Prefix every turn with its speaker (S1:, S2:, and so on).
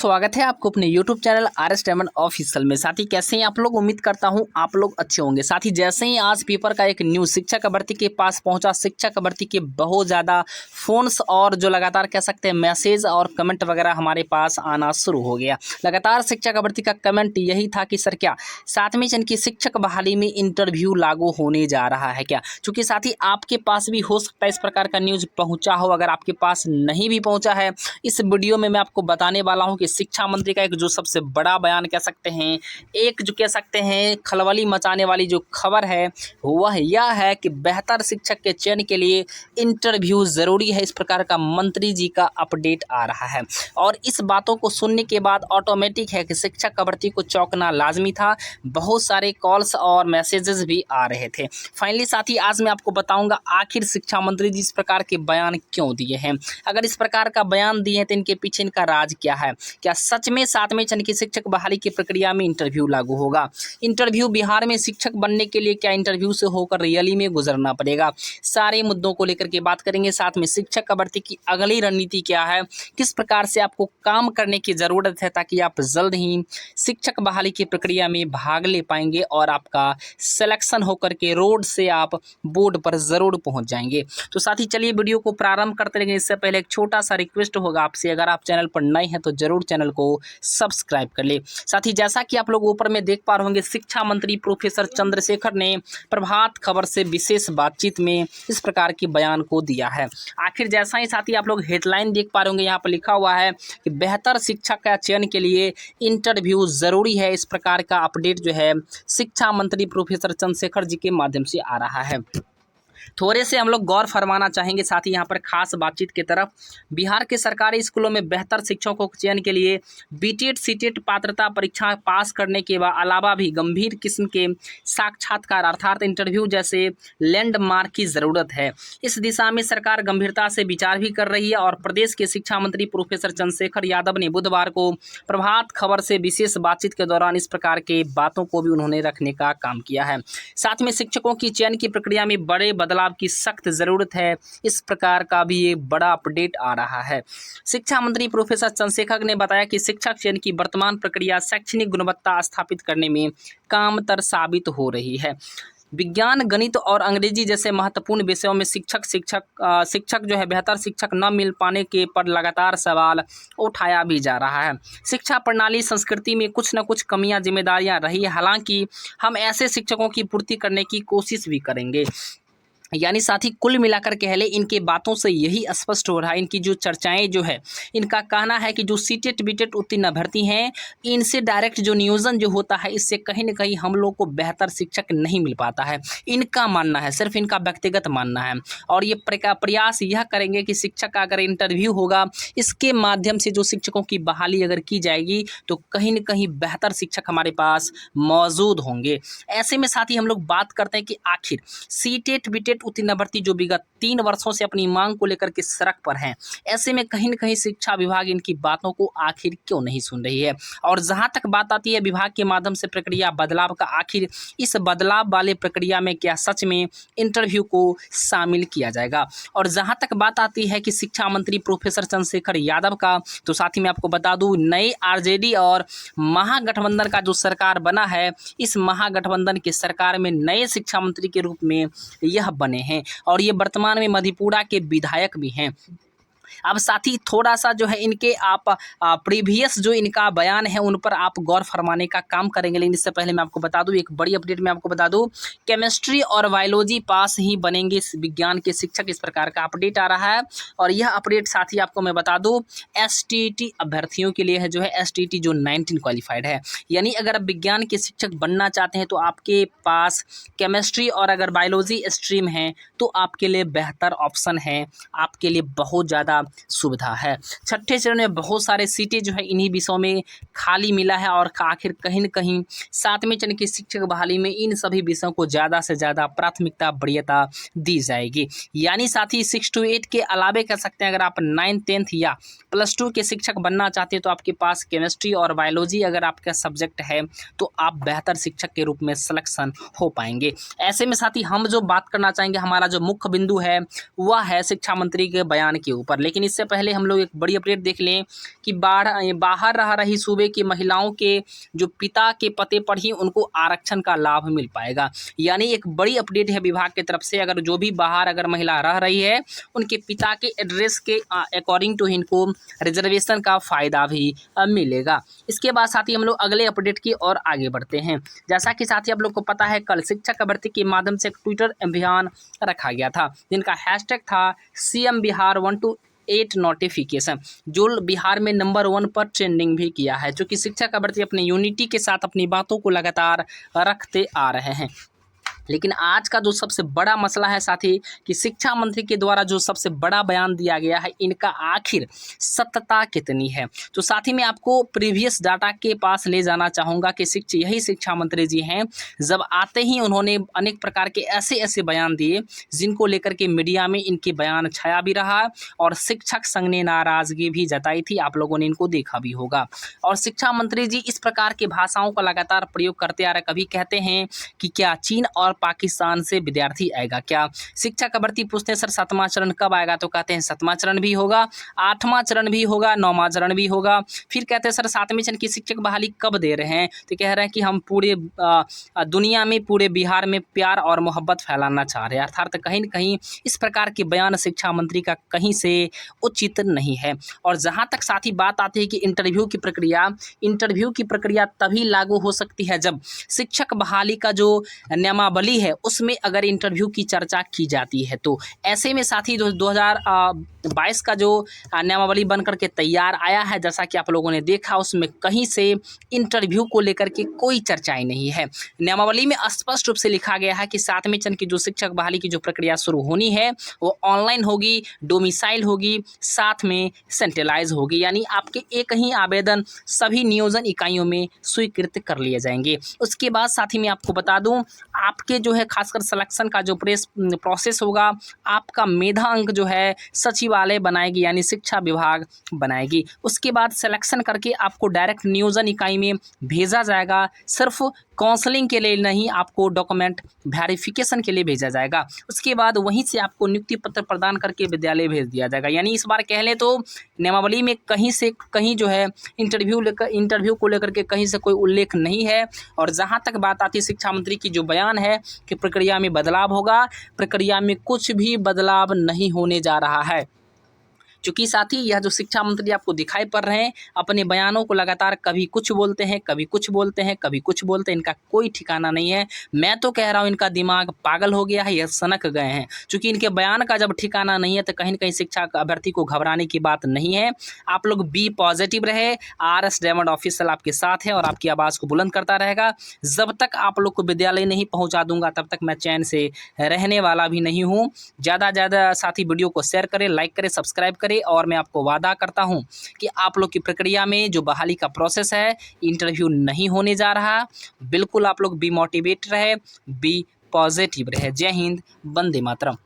S1: स्वागत है आपको अपने YouTube channel RS diamond official में। साथ ही कैसे हैं आप लोग, उम्मीद करता हूं आप लोग अच्छे होंगे। साथ ही जैसे ही आज पेपर का एक न्यूज़ शिक्षक भर्ती के पास पहुंचा, शिक्षक भर्ती के बहुत ज़्यादा फोन्स और जो लगातार कह सकते हैं मैसेज और कमेंट वगैरह हमारे पास आना शुरू हो गया। लगातार शिक्षक भर्ती का कमेंट यही था कि सर क्या 7वीं श्रेणी की शिक्षक बहाली में इंटरव्यू लागू होने जा रहा है क्या। चूँकि साथ ही आपके पास भी हो सकता है इस प्रकार का न्यूज़ पहुँचा हो। अगर आपके पास नहीं भी पहुँचा है, इस वीडियो में मैं आपको बताने वाला हूँ कि शिक्षा मंत्री का एक जो सबसे बड़ा बयान कह सकते हैं, एक जो कह सकते हैं खलबली मचाने वाली जो खबर है वह यह है कि बेहतर शिक्षक के चयन के लिए इंटरव्यू ज़रूरी है। इस प्रकार का मंत्री जी का अपडेट आ रहा है और इस बातों को सुनने के बाद ऑटोमेटिक है कि शिक्षक का भर्ती को चौंकना लाजमी था। बहुत सारे कॉल्स और मैसेजेस भी आ रहे थे। फाइनली साथी आज मैं आपको बताऊंगा आखिर शिक्षा मंत्री जी इस प्रकार के बयान क्यों दिए हैं। अगर इस प्रकार का बयान दिए हैं तो इनके पीछे इनका राज क्या है। क्या सच में 7वें श्रेणी की शिक्षक बहाली की प्रक्रिया में इंटरव्यू लागू होगा। इंटरव्यू बिहार में शिक्षक बनने के लिए क्या इंटरव्यू से होकर रियली में गुजरना पड़ेगा। सारे मुद्दों को लेकर के बात करेंगे। साथ में शिक्षक का भर्ती की अगली रणनीति क्या है, किस प्रकार से आपको काम करने की ज़रूरत है ताकि आप जल्द ही शिक्षक बहाली की प्रक्रिया में भाग ले पाएंगे और आपका सिलेक्शन होकर के रोड से आप बोर्ड पर ज़रूर पहुंच जाएंगे। तो साथ ही चलिए वीडियो को प्रारंभ करते रहेंगे। इससे पहले एक छोटा सा रिक्वेस्ट होगा आपसे, अगर आप चैनल पर नए हैं तो जरूर चैनल को सब्सक्राइब कर ले। साथ ही जैसा कि आप लोग ऊपर में देख पा रहे होंगे, शिक्षा मंत्री प्रोफेसर चंद्रशेखर ने प्रभात खबर से विशेष बातचीत में इस प्रकार के बयान को दिया है। आखिर जैसा ही साथी आप लोग हेडलाइन देख पा रहे होंगे, यहाँ पर लिखा हुआ है कि बेहतर शिक्षक का चयन के लिए इंटरव्यू जरूरी है। इस प्रकार का अपडेट जो है शिक्षा मंत्री प्रोफेसर चंद्रशेखर जी के माध्यम से आ रहा है। थोड़े से हम लोग गौर फरमाना चाहेंगे साथ ही यहाँ पर खास बातचीत की तरफ। बिहार के सरकारी स्कूलों में बेहतर शिक्षकों के चयन के लिए बीटेट सीटेट पात्रता परीक्षा पास करने के अलावा भी गंभीर किस्म के साक्षात्कार अर्थात इंटरव्यू जैसे लैंडमार्क की ज़रूरत है। इस दिशा में सरकार गंभीरता से विचार भी कर रही है और प्रदेश के शिक्षा मंत्री प्रोफेसर चंद्रशेखर यादव ने बुधवार को प्रभात खबर से विशेष बातचीत के दौरान इस प्रकार के बातों को भी उन्होंने रखने का काम किया है। साथ में शिक्षकों की चयन की प्रक्रिया में बड़े बदलाव की सख्त ज़रूरत है। इस प्रकार का भी एक बड़ा अपडेट आ रहा है। शिक्षा मंत्री प्रोफेसर चंद्रशेखर ने बताया कि शिक्षक चयन की वर्तमान प्रक्रिया शैक्षणिक गुणवत्ता स्थापित करने में कामतर साबित हो रही है। विज्ञान, गणित और अंग्रेजी जैसे महत्वपूर्ण विषयों में शिक्षक जो है बेहतर शिक्षक न मिल पाने के पर लगातार सवाल उठाया भी जा रहा है। शिक्षा प्रणाली संस्कृति में कुछ न कुछ कमियां जिम्मेदारियां रही है। हालांकि हम ऐसे शिक्षकों की पूर्ति करने की कोशिश भी करेंगे। यानी साथी कुल मिलाकर कह ले इनके बातों से यही स्पष्ट हो रहा है, इनकी जो चर्चाएं जो है, इनका कहना है कि जो सीटेट बीटेट उत्तीर्ण अभ्यर्थी हैं इनसे डायरेक्ट जो नियोजन जो होता है इससे कहीं ना कहीं हम लोग को बेहतर शिक्षक नहीं मिल पाता है। इनका मानना है, सिर्फ इनका व्यक्तिगत मानना है और ये प्रयास यह करेंगे कि शिक्षक का अगर इंटरव्यू होगा इसके माध्यम से जो शिक्षकों की बहाली अगर की जाएगी तो कहीं ना कहीं बेहतर शिक्षक हमारे पास मौजूद होंगे। ऐसे में साथ ही हम लोग बात करते हैं कि आखिर सीटेट बीटेट उत्तीर्ण अभ्यर्थी जो विगत 3 वर्षों से अपनी मांग को लेकर के सड़क पर हैं, ऐसे में कहीं न कहीं शिक्षा विभाग इनकी बातों को आखिर क्यों नहीं सुन रही है। और जहां तक बात आती है विभाग के माध्यम से प्रक्रिया बदलाव का, आखिर इस बदलाव वाले प्रक्रिया में क्या सच में इंटरव्यू को शामिल किया जाएगा। और जहां तक बात आती है कि शिक्षा मंत्री प्रोफेसर चंद्रशेखर यादव का, तो साथ ही मैं आपको बता दूं नई आरजेडी और महागठबंधन का जो सरकार बना है, इस महागठबंधन की सरकार में नए शिक्षा मंत्री के रूप में यह बने हैं और ये वर्तमान में मधेपुरा के विधायक भी हैं। अब साथ ही थोड़ा सा जो है इनके आप प्रीवियस जो इनका बयान है उन पर आप गौर फरमाने का काम करेंगे। लेकिन इससे पहले मैं आपको बता दूं एक बड़ी अपडेट में आपको बता दूं, केमिस्ट्री और बायोलॉजी पास ही बनेंगे विज्ञान के शिक्षक, इस प्रकार का अपडेट आ रहा है। और यह अपडेट साथ ही आपको मैं बता दूं एसटीईटी अभ्यर्थियों के लिए है, जो है एसटीईटी जो 19 क्वालिफाइड है। यानी अगर आप विज्ञान के शिक्षक बनना चाहते हैं तो आपके पास केमिस्ट्री और अगर बायोलॉजी स्ट्रीम है तो आपके लिए बेहतर ऑप्शन है, आपके लिए बहुत ज़्यादा सुविधा है। छठे चरण में बहुत सारे सीटें जो है इन्हीं विषयों में खाली मिला है और आखिर कहीं न कहीं 7वें चरण की शिक्षक बहाली में इन सभी विषयों को ज़्यादा से ज़्यादा प्राथमिकता वरीयता दी जाएगी। यानी साथ ही 6 to 8 के अलावे कह सकते हैं अगर आप 9th 10th या +2 के शिक्षक बनना चाहते हैं तो आपके पास केमिस्ट्री और बायोलॉजी अगर आपका सब्जेक्ट है तो आप बेहतर शिक्षक के रूप में सिलेक्शन हो पाएंगे। ऐसे में साथ ही हम जो बात करना चाहेंगे, हमारा जो मुख्य बिंदु है वह है शिक्षा मंत्री के बयान के ऊपर। लेकिन इससे पहले हम लोग एक बड़ी अपडेट देख लें कि बाहर रह रही सूबे की महिलाओं के जो पिता के पते पर ही उनको आरक्षण का लाभ मिल पाएगा। यानी एक बड़ी अपडेट है विभाग की तरफ से, अगर जो भी बाहर अगर महिला रह रही है उनके पिता के एड्रेस के अकॉर्डिंग टू इनको रिजर्वेशन का फ़ायदा भी मिलेगा। इसके बाद साथ ही हम लोग अगले अपडेट की ओर आगे बढ़ते हैं। जैसा कि साथी आप लोग को पता है, कल शिक्षक भर्ती के माध्यम से एक ट्विटर अभियान रखा गया था जिनका हैशटैग था CM बिहार 128 नोटिफिकेशन, जो बिहार में नंबर 1 पर ट्रेंडिंग भी किया है, जो कि शिक्षक भर्ती अपने यूनिटी के साथ अपनी बातों को लगातार रखते आ रहे हैं। लेकिन आज का जो सबसे बड़ा मसला है साथी कि शिक्षा मंत्री के द्वारा जो सबसे बड़ा बयान दिया गया है, इनका आखिर सत्यता कितनी है। तो साथी मैं आपको प्रीवियस डाटा के पास ले जाना चाहूँगा कि यही शिक्षा मंत्री जी हैं, जब आते ही उन्होंने अनेक प्रकार के ऐसे बयान दिए जिनको लेकर के मीडिया में इनके बयान छाया भी रहा और शिक्षक संघ ने नाराज़गी भी जताई थी। आप लोगों ने इनको देखा भी होगा। और शिक्षा मंत्री जी इस प्रकार की भाषाओं का लगातार प्रयोग करते आ रहे। कभी कहते हैं कि क्या चीन और पाकिस्तान से विद्यार्थी आएगा क्या। शिक्षा का भर्ती पूछते हैं सर 7वां चरण कब आएगा, तो कहते हैं 7वां चरण भी होगा, 8वां चरण भी होगा, 9वां चरण भी होगा। फिर कहते हैं सर 7वें चरण की शिक्षक बहाली कब दे रहे हैं, तो कह रहे हैं कि हम पूरे दुनिया में, पूरे बिहार में प्यार और मोहब्बत फैलाना चाह रहे हैं। अर्थात कहीं न कहीं इस प्रकार के बयान शिक्षा मंत्री का कहीं से उचित नहीं है। और जहाँ तक साथी बात आती है कि इंटरव्यू की प्रक्रिया तभी लागू हो सकती है जब शिक्षक बहाली का जो नियमावली है उसमें अगर इंटरव्यू की चर्चा की जाती है। तो ऐसे में साथी 2022 का जो नियमावली बनकर के तैयार आया है, जैसा कि आप लोगों ने देखा, उसमें कहीं से इंटरव्यू को लेकर के कोई चर्चाएं नहीं है। नियमावली में स्पष्ट रूप से लिखा गया है कि 7वें चरण की जो शिक्षक बहाली की जो प्रक्रिया शुरू होनी है वो ऑनलाइन होगी, डोमिसाइल होगी, साथ में सेंट्रलाइज होगी, यानी आपके एक ही आवेदन सभी नियोजन इकाइयों में स्वीकृत कर लिए जाएंगे। उसके बाद साथी मैं आपको बता दूं, आपके जो है खासकर सिलेक्शन का जो प्रोसेस होगा, आपका मेधा अंक जो है सचिवालय बनाएगी, यानी शिक्षा विभाग बनाएगी। उसके बाद सिलेक्शन करके आपको डायरेक्ट नियोजन इकाई में भेजा जाएगा। सिर्फ काउंसलिंग के लिए नहीं, आपको डॉक्यूमेंट वेरिफिकेशन के लिए भेजा जाएगा। उसके बाद वहीं से आपको नियुक्ति पत्र प्रदान करके विद्यालय भेज दिया जाएगा। यानी इस बार कह लें तो नियमावली में कहीं से कहीं जो है इंटरव्यू को लेकर के कहीं से कोई उल्लेख नहीं है। और जहां तक बात आती है शिक्षा मंत्री की जो बयान है कि प्रक्रिया में बदलाव होगा, प्रक्रिया में कुछ भी बदलाव नहीं होने जा रहा है। चूँकि साथी यह जो शिक्षा मंत्री आपको दिखाई पड़ रहे हैं, अपने बयानों को लगातार कभी कुछ बोलते हैं, कभी कुछ बोलते हैं, कभी कुछ बोलते हैं, इनका कोई ठिकाना नहीं है। मैं तो कह रहा हूँ इनका दिमाग पागल हो गया है, यह सनक गए हैं। चूँकि इनके बयान का जब ठिकाना नहीं है तो कहीं न कहीं शिक्षा अभ्यर्थी को घबराने की बात नहीं है। आप लोग बी पॉजिटिव रहे, RS डायमंड ऑफिशियल आपके साथ है और आपकी आवाज़ को बुलंद करता रहेगा। जब तक आप लोग को विद्यालय नहीं पहुँचा दूंगा तब तक मैं चैन से रहने वाला भी नहीं हूँ। ज़्यादा ज़्यादा साथी वीडियो को शेयर करें, लाइक करें, सब्सक्राइब करें। और मैं आपको वादा करता हूं कि आप लोग की प्रक्रिया में जो बहाली का प्रोसेस है, इंटरव्यू नहीं होने जा रहा। बिल्कुल आप लोग बी मोटिवेट रहे, बी पॉजिटिव रहे। जय हिंद, वंदे मातरम।